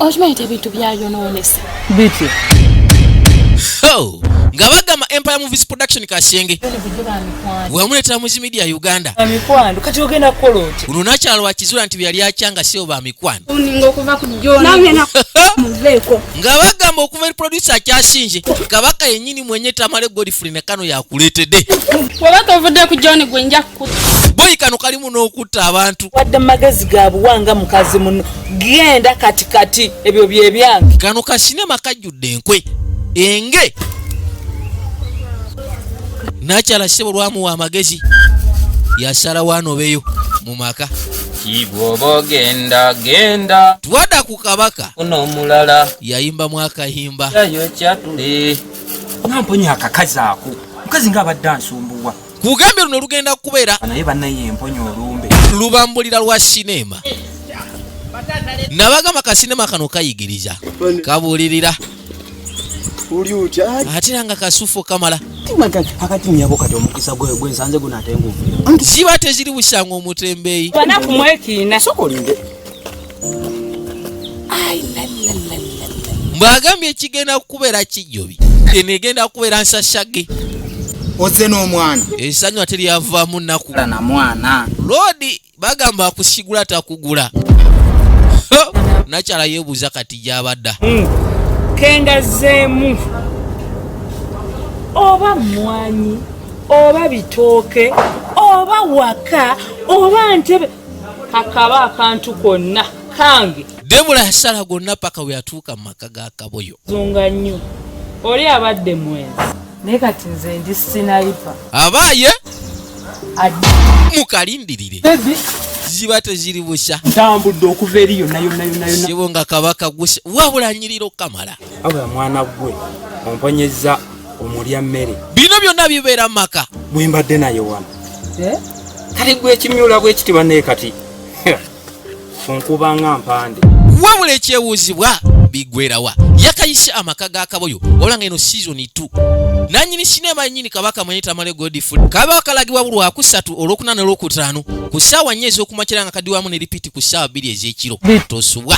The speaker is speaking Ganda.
Okimanyi ebintu byayonoonesa. Biti. Oh, nga bagamba Empire Movies Production Kasenge. Wamuleta mu media Uganda. Amikwano kati ogenda kukola oti. Kuno nakyalo wakizula nti byali akyanga sio ba mikwano. Uningo okuva ku Jona. Nange na muveeko. Nga bagamba okuva producer akyasinje. Kabaka yennyini mwenye Tamale Godfrey ne kano yakuletedde. Wabaka ovudde ku John gwe nja kukuta. Boyi kano kalimu n'okutta abantu. Wadde magezi gabuwanga mukazi muno. Genda katikati ebyo byebyange. Kano ka sinema kajjudde enkwe. Enge nakyala sebo lwamu wa magezi yasala wano beyo mu maka Kibobo genda twada ku kabaka ono mulala yayimba mwakahimba yayo kyatule namponya akakazi ako mukazi nga abadde ansumbuwa kugambye luno lugenda kubeera naye bannaye emponya olumbe lubambulira lwa sinema nabagamba ka sinema kano kayigiriza kabuulirira atiranga kasufu kamala akati myako kati omukisa gwe nsanze gunatenguvu ziba teziri busango omutembeeyi Bana kumwekina sokolinde mbagambye ekigenda kubeera kijjobi enegenda kubeera nsashage oze n'omwana esanyu ate lyavaamu nnaku na mwana lodi bagamba akusigula takugula nakyala yeebuuza kati gyabadda kenda zeemu oba mwanyi oba bitooke oba waka oba ntebe kakaba akantu konna kange Debula yasala gonna paka we yatuuka mu maka ga Kaboyo zunga nnyo oli abadde mwezi naye kati nze ndi sinaipa abaaye mukalindirire ziba teziri busa ntambudde okuva eri yonna sibo nga kabaka gusa wabula nyiriro kamala abula mwana gwe omponyeza omulya mmere bino byonna bibeera maka bwe mbadde naye wano kati gwe ekimyula bwe kiti bannaye kati onkubanga mpande wabula ekyewuuzibwa bigwerawa yakayise amaka ga Kaboyo olanga eno season 2 nanyini sinema nyini kabaka mwenye Tamale Godfrey kabaka kalagibwa bulwa ku 3 olwokuna n'olwokutaano ku ssaawa 4 ez'okumakira nga kadiwamu ne repeat ku ssaawa 2 ez'ekiro tosubwa